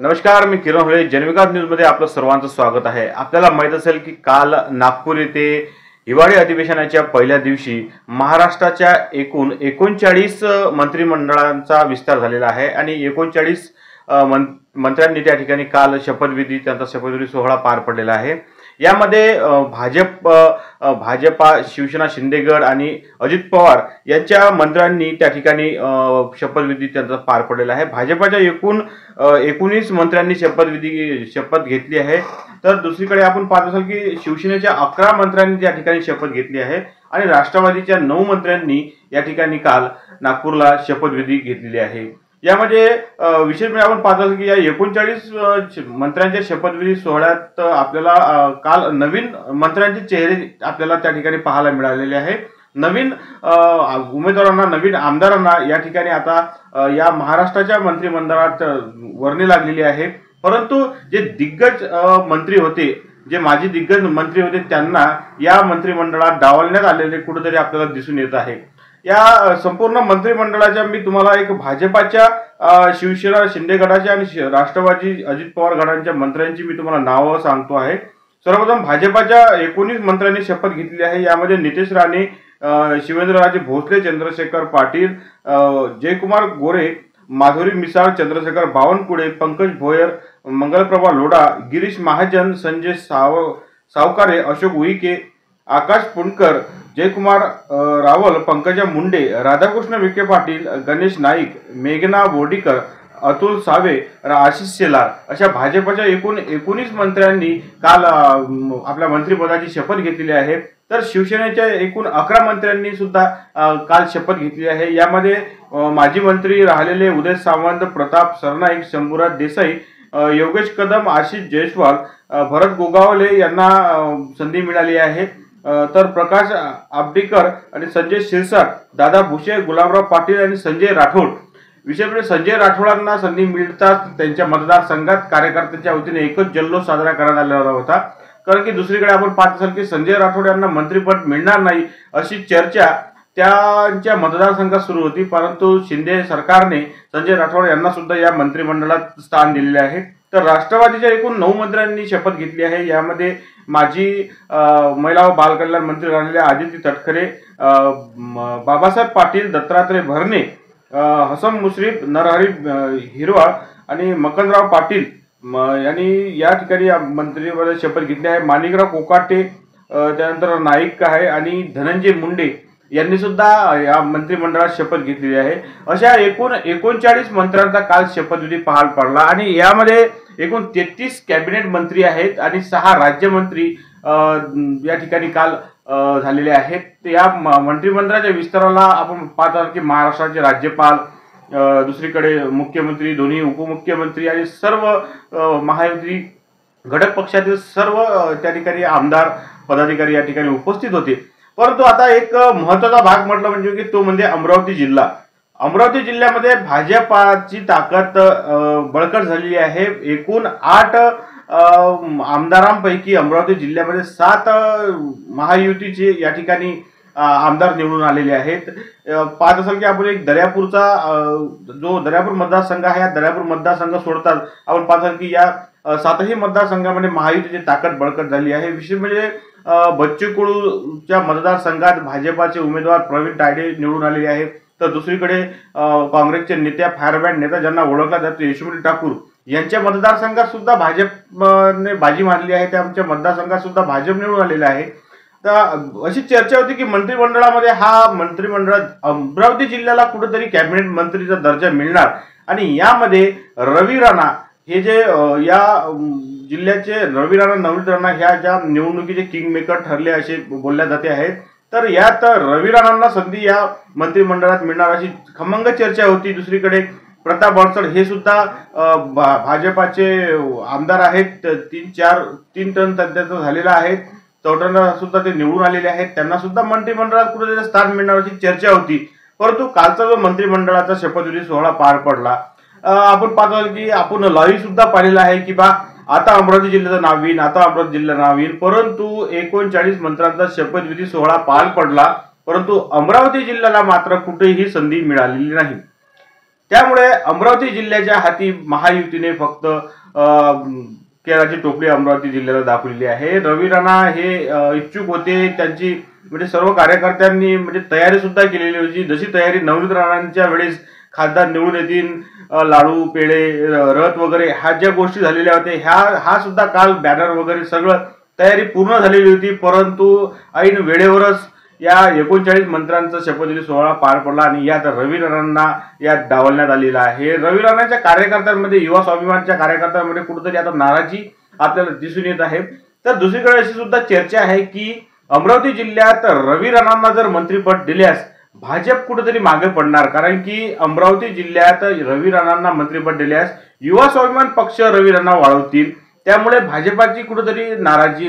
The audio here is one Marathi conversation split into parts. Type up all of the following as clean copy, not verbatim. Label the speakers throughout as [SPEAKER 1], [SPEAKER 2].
[SPEAKER 1] नमस्कार, मी किरण होळे. जनविकास न्यूजमध्ये आपलं सर्वांचं स्वागत आहे. आपल्याला माहीत असेल की काल नागपूर येथे हिवाळी अधिवेशनाच्या पहिल्या दिवशी महाराष्ट्राच्या एकूण 39 मंत्रिमंडळांचा विस्तार झालेला आहे आणि 39 मंत्र्यांनी त्या ठिकाणी काल त्यांचा शपथविधी सोहळा पार पडलेला आहे. यामध्ये भाजपा, शिवसेना, शिंदेगड आणि अजित पवार यांच्या मंत्र्यांनी त्या ठिकाणी शपथविधी त्यांचा पार पडलेला आहे. भाजपाच्या एकूण 19 मंत्र्यांनी शपथ घेतली आहे. तर दुसरीकडे आपण पाहत असाल की शिवसेनेच्या 11 मंत्र्यांनी त्या ठिकाणी शपथ घेतली आहे आणि राष्ट्रवादीच्या 9 मंत्र्यांनी या ठिकाणी काल नागपूरला शपथविधी घेतलेली आहे. यामध्ये विशेष म्हणजे आपण पाहत असाल की या 39 मंत्र्यांच्या शपथविधी सोहळ्यात आपल्याला काल नवीन मंत्र्यांचे चेहरे आपल्याला त्या ठिकाणी पाहायला मिळालेले आहे. नवीन उमेदवारांना, नवीन आमदारांना या ठिकाणी आता या महाराष्ट्राच्या मंत्रिमंडळात वर्णी लागलेली आहे. परंतु जे दिग्गज मंत्री होते, जे माजी दिग्गज मंत्री होते, त्यांना या मंत्रिमंडळात डावलण्यात आलेले कुठेतरी आपल्याला दिसून येत आहे. या संपूर्ण मंत्रिमंडळाच्या मी तुम्हाला एक भाजपाच्या, शिवसेना, शिंदे गटाच्या आणि राष्ट्रवादी अजित पवार गटांच्या मंत्र्यांची मी तुम्हाला नावं सांगतो आहे. सर्वप्रथम भाजपाच्या 19 मंत्र्यांनी शपथ घेतली आहे. यामध्ये नितेश राणे, शिवेंद्रराजे भोसले, चंद्रशेखर पाटील, जयकुमार गोरे, माधुरी मिसाळ, चंद्रशेखर बावनकुळे, पंकज भोयर, मंगलप्रभा लोढा, गिरीश महाजन, संजय सावकारे, अशोक उईके, आकाश पुणकर, जयकुमार रावल, पंकजा मुंडे, राधाकृष्ण विखे पाटील, गणेश नाईक, मेघना बोर्डीकर, अतुल सावे, आशिष शेलार अशा भाजपच्या एकूण 19 मंत्र्यांनी काल आपल्या मंत्रिपदाची शपथ घेतलेली आहे. तर शिवसेनेच्या एकूण 11 मंत्र्यांनी सुद्धा काल शपथ घेतली आहे. यामध्ये माजी मंत्री राहिलेले उदय सामंत, प्रताप सरनाईक, शंभूराज देसाई, योगेश कदम, आशिष जयस्वाल, भरत गोगावले यांना संधी मिळाली आहे. तर प्रकाश आंबेडकर आणि संजय शिरसाट, दादा भुसे, गुलाबराव पाटील आणि संजय राठोड. विशेष म्हणजे संजय राठोडांना संधी मिळताच त्यांच्या मतदारसंघात कार्यकर्त्यांच्या वतीने एकच जल्लोष साजरा करण्यात आलेला होता. कारण की दुसरीकडे आपण पाहत असाल की संजय राठोड यांना मंत्रिपद मिळणार नाही अशी चर्चा त्यांच्या मतदारसंघात सुरू होती. परंतु शिंदे सरकारने संजय राठोड यांना सुद्धा या मंत्रिमंडळात स्थान दिलेले आहे. तर राष्ट्रवादीच्या एकूण 9 मंत्र्यांनी शपथ घेतली आहे. यामध्ये माजी महिला व बालकल्याण मंत्री राहिलेले आदिती तटकरे, बाबासाहेब पाटील, दत्तात्रय भरणे, हसन मुश्रीफ, नरहरी हिरवाळ आणि मकनराव पाटील यांनी या ठिकाणी मंत्रिपदाची शपथ घेतली आहे. माणिकराव कोकाटे, त्यानंतर नाईक आहे आणि धनंजय मुंडे यांनी सुद्धा या मंत्रिमंडळात शपथ घेतलेली आहे. अशा एकूण 39 मंत्र्यांचा काल शपथविधी पार पडला आणि यामध्ये एकूण 33 कॅबिनेट मंत्री आहेत आणि 6 राज्यमंत्री या ठिकाणी काल झालेले आहेत. या मंत्रिमंडळाच्या विस्ताराला आपण पाहतो की महाराष्ट्राचे राज्यपाल, दुसरीकडे मुख्यमंत्री, दोन्ही उपमुख्यमंत्री आणि सर्व महायुती घटक पक्षातील सर्व त्या ठिकाणी आमदार, पदाधिकारी या ठिकाणी उपस्थित होते. परंतु आता एक महत्त्वाचा भाग म्हटलं म्हणजे की तो म्हणजे अमरावती जिल्हा. अमरावती जिल्ह्यामध्ये भाजपाची ताकद बळकट झालेली आहे. एकूण 8 आमदारांपैकी अमरावती जिल्ह्यामध्ये 7 महायुतीचे या ठिकाणी आमदार निवडून आलेले आहेत. पाहत असाल की आपण एक दर्यापूरचा जो दर्यापूर मतदारसंघ आहे, या दर्यापूर मतदारसंघ सोडतात आपण पाहत असाल की या 7ही मतदारसंघामध्ये महायुतीची ताकद बळकट झाली आहे. विशेष म्हणजे बच्चू कडूच्या मतदारसंघात भाजपाचे उमेदवार प्रवीण तायडे निवडून आलेले आहेत. तर दुसरीकडे काँग्रेसचे नेत्या, फायरब्रँड नेता ज्यांना ओळखला जातो, यशोमती ठाकूर यांच्या मतदारसंघात सुद्धा भाजपने बाजी मारली आहे. त्यांच्या मतदारसंघात सुद्धा भाजप निवडून आलेले आहे. तर अशी चर्चा होती की मंत्रिमंडळामध्ये मंत्रिमंडळात अमरावती जिल्ह्याला कुठेतरी कॅबिनेट मंत्रीचा दर्जा मिळणार आणि यामध्ये रवी राणा हे जे या जिल्ह्याचे नवनीत राणा ह्या ज्या निवडणुकीचे किंग मेकर ठरले असे बोलल्या जाते आहेत. तर यात रवी राणांना संधी या मंत्रिमंडळात मिळणार अशी खमंग चर्चा होती. दुसरीकडे प्रताप अडसड हे सुद्धा भाजपाचे आमदार आहेत. 3 टर्म त्यांचा झालेला आहे. 14 सुद्धा ते निवडून आलेले आहेत. त्यांना सुद्धा मंत्रिमंडळात कुठेतरी स्थान मिळणार अशी चर्चा होती. परंतु कालचा जो मंत्रिमंडळाचा शपथविधी सोहळा पार पडला, आपण पाहतो की आपण लाईव्ह सुद्धा पाहिलेला आहे की आता अमरावती जिल्ह्याचं नाव येईल, आता अमरावती जिल्हा नाव येईल. परंतु 39 मंत्र्यांचा शपथविधी सोहळा पार पडला, परंतु अमरावती जिल्ह्याला मात्र कुठेही संधी मिळालेली नाही. त्यामुळे अमरावती जिल्ह्याच्या हाती महायुतीने फक्त केळाची टोपली अमरावती जिल्ह्याला दाखवलेली आहे। रवी राणा हे इच्छुक होते, त्यांची म्हणजे सर्व कार्यकर्त्यांनी म्हणजे तयारी सुद्धा केलेली होती। जशी तयारी नवनीत राणांच्या वेळेस खासदार निवडून येतील, लाडू पेढे रथ वगैरे ह्या ज्या गोष्टी झालेल्या होत्या हा सुद्धा काल बॅनर वगैरे सगळं तयारी पूर्ण झालेली होती, परंतु ऐन वेळेवरच या 39 मंत्र्यांचा शपथविधी सोहळा पार पडला आणि यात रवी राणांना यात डावलण्यात आलेला आहे। रवी राणांच्या कार्यकर्त्यांमध्ये, युवा स्वाभिमानच्या कार्यकर्त्यांमध्ये कुठेतरी आता नाराजी आपल्याला दिसून येत आहे। तर दुसरीकडे अशी सुद्धा चर्चा आहे की अमरावती जिल्ह्यात रवी राणांना जर मंत्रिपद दिल्यास भाजप कुठेतरी मागे पडणार, कारण की अमरावती जिल्ह्यात रवी राणांना मंत्रिपद दिल्यास युवा स्वाभिमान पक्ष रवी राणा वाढवतील, त्यामुळे भाजपाची कुठेतरी नाराजी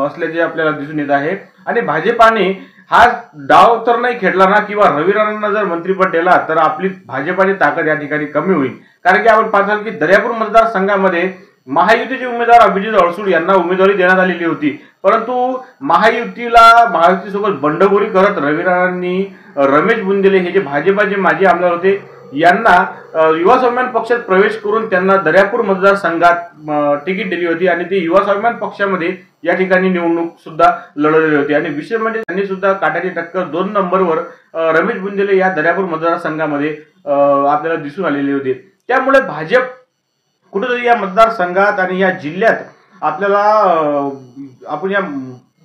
[SPEAKER 1] असल्याचे आपल्याला दिसून येत आहे। आणि भाजपाने हा डाव तर नाही खेळला ना, किंवा रवी राणांना जर मंत्रिपद दिला तर आपली भाजपाची ताकद या ठिकाणी कमी होईल, कारण की आपण पाहतो की दर्यापूर मतदारसंघामध्ये महायुतीचे उमेदवार अभिजित अडसूळ यांना उमेदवारी देण्यात आलेली होती, परंतु महायुतीसोबत बंडखोरी करत रवी राणांनी रमेश बुंदेले हे जे भाजपाचे माजी आमदार होते यांना युवा स्वाभिमान पक्षात प्रवेश करून त्यांना दर्यापूर मतदारसंघात तिकीट दिली होती आणि ते युवा स्वाभिमान पक्षामध्ये या ठिकाणी निवडणूक सुद्धा लढवलेली होती। आणि विशेष म्हणजे त्यांनी सुद्धा काट्याची टक्कर 2 नंबरवर रमेश बुंदेले या दर्यापूर मतदारसंघामध्ये आपल्याला दिसून आलेली होती। त्यामुळे भाजप कुठेतरी या मतदारसंघात आणि या जिल्ह्यात आपल्याला आपण या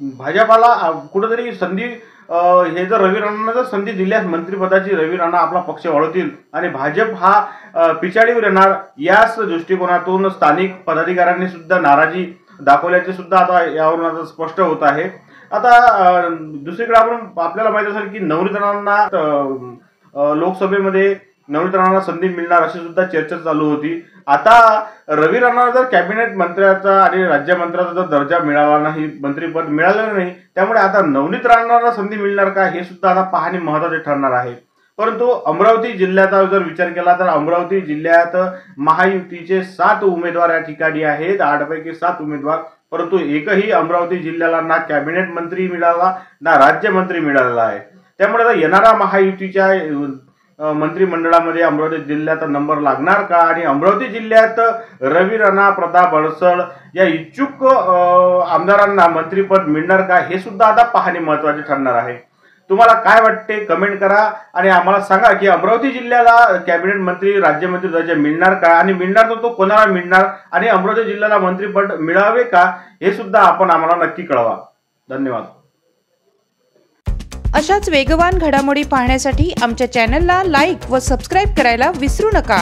[SPEAKER 1] भाजपाला कुठेतरी संधी हे जर रवी राणांना जर संधी दिल्यास मंत्रिपदाची रवी राणा आपला पक्ष वाढवतील आणि भाजप हा पिछाडीवर येणार, याच दृष्टिकोनातून स्थानिक पदाधिकाऱ्यांनी सुद्धा नाराजी दाखवल्याचे सुद्धा आता यावरून आता स्पष्ट होत आहे। आता दुसरीकडे आपल्याला माहित असेल की नवनीत राणांना लोकसभेमध्ये नवनीत राणांना संधी मिळणार अशी सुद्धा चर्चा चालू होती। आता रवी राणांना जर कॅबिनेट मंत्र्याचा आणि राज्यमंत्र्याचा जर दर्जा मिळाला नाही, मंत्रिपद मिळालेलं नाही, त्यामुळे आता नवनीत राणांना संधी मिळणार का हे सुद्धा आता पाहणे महत्त्वाचे ठरणार आहे। परंतु अमरावती जिल्ह्याचा जर विचार केला तर अमरावती जिल्ह्यात महायुतीचे 7 उमेदवार या ठिकाणी आहेत, 8 पैकी 7 उमेदवार, परंतु एकही अमरावती जिल्ह्याला ना कॅबिनेट मंत्री मिळाला ना राज्यमंत्री मिळालेला आहे। त्यामुळे आता येणाऱ्या महायुतीच्या मंत्रिमंडळामध्ये अमरावती जिल्ह्याचा नंबर लागणार का आणि अमरावती जिल्ह्यात रवी राणा, प्रताप अडसळ या इच्छुक आमदारांना मंत्रिपद मिळणार का हे सुद्धा आता पाहणे महत्त्वाचे ठरणार आहे। तुम्हाला काय वाटते कमेंट करा आणि आम्हाला सांगा की अमरावती जिल्ह्याला कॅबिनेट मंत्री, राज्यमंत्री दर्जा मिळणार का आणि मिळणार तर तो कोणाला मिळणार आणि अमरावती जिल्ह्याला मंत्रिपद मिळावे का हे सुद्धा आपण आम्हाला नक्की कळवा। धन्यवाद।
[SPEAKER 2] अशाच वेगवान घडामोडी पाहण्यासाठी आमच्या चॅनलला लाईक व सबस्क्राईब करायला विसरू नका।